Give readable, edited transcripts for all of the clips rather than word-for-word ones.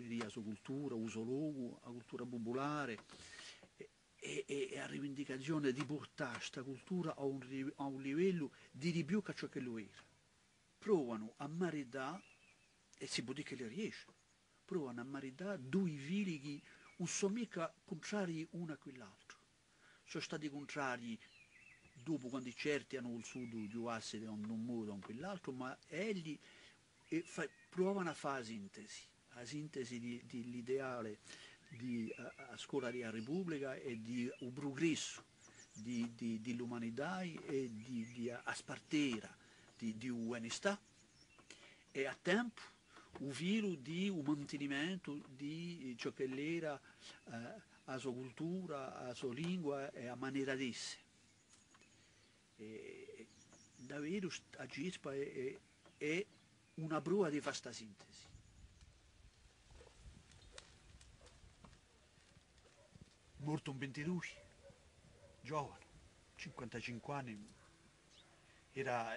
voleria la cultura, uso luogo, la cultura popolare e a rivendicazione di portare questa cultura a un livello di più che ciò che lo era. Provano a maritare, e si può dire che le riescono, provano a maritare due vili che non sono mica contrari uno a quell'altro. Sono stati contrari dopo quando certi hanno voluto di essere in un modo o in quell'altro, ma egli provano a fare la sintesi dell'ideale di scuola della Repubblica e di un progresso dell'umanità e di aspartera di onestà e a tempo un filo di un mantenimento di ciò che era la sua cultura, la sua lingua e la maniera di essere. Davvero a Gispa è una prova di questa sintesi. Morto un 22, giovane, 55 anni, era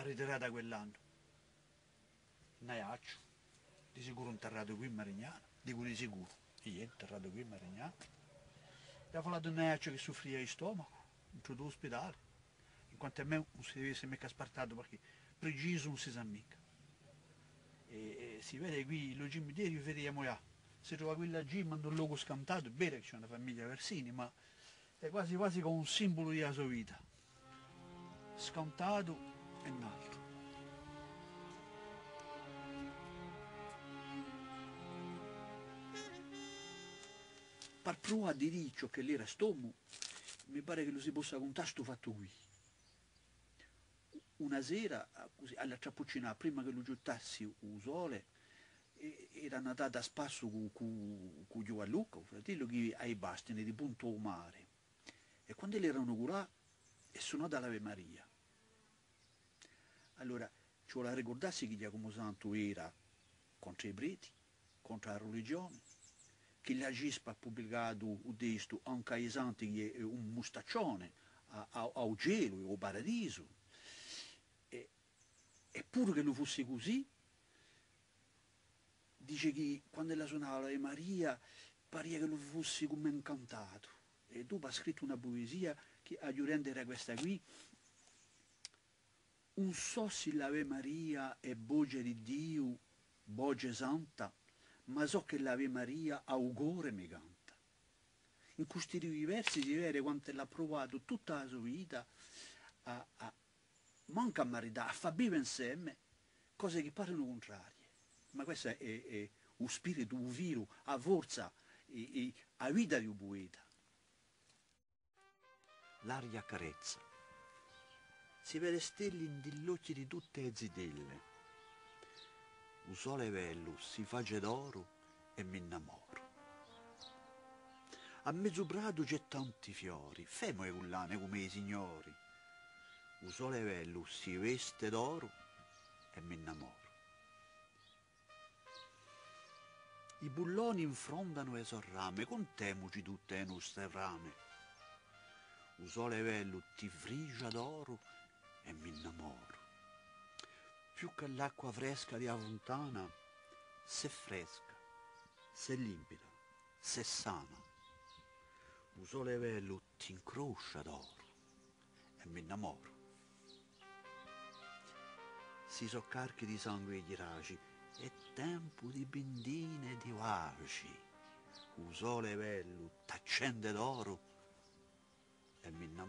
ritirato quell'anno. Naiaccio, di sicuro interrato qui in Marignano, dico di sicuro, io interrato qui in Marignano. E ha parlato di Naiaccio che soffriva di stomaco, dentro l'ospedale, in quanto a me non si deve essere mica spartato perché preciso non si sa mica. E si vede qui, lo cimitero, vediamo là. Si trova quella G, manda un logo scantato, è vero che c'è una famiglia Versini, ma è quasi quasi come un simbolo della sua vita. Scantato e un altro. Per provare di dire ciò che l'era stomo, mi pare che lo si possa contare sto fatto qui. Una sera, così, alla trappuccina, prima che lo gettassi il sole, era andata a spasso con Giovanluca, il fratello, che ai bastini di punto al mare. E quando erano curati, è suonata l'Ave Maria. Allora, ci vuole ricordarsi che Giacomo Santo era contro i preti, contro la religione, che la Gispa ha pubblicato un testo anche ai santi che è un mustaccione al cielo e al paradiso. Eppure che lo fosse così, dice che quando la suonava la Maria pare che lo fosse come incantato. E dopo ha scritto una poesia che a Giurente era questa qui. Non so se l'Ave Maria è voce di Dio, voce santa, ma so che l'Ave Maria a cuore mi canta. In questi due versi si vede quanto l'ha provato tutta la sua vita manca a marità, a far vivere insieme cose che parano contrarie. Ma questo è lo spirito, il viro, la forza, la vita di un poeta. L'aria carezza. Si vede stelle indillocchi di tutte le zitelle. Un sole bello si face d'oro e mi innamoro. A mezzo prato c'è tanti fiori, femo e cullane come i signori. Un sole bello si veste d'oro e mi innamoro. I bulloni infrondano le sorrame, contemoci tutte le nostre rame. Un sole bello ti frigia d'oro e mi innamoro. Più che l'acqua fresca di fontana, se fresca, se limpida, se sana. Un sole bello ti incrocia d'oro e mi innamoro. Si so carchi di sangue gli raci, è tempo di bindine e di vaci. Un sole bello t'accende d'oro e mi innamoro.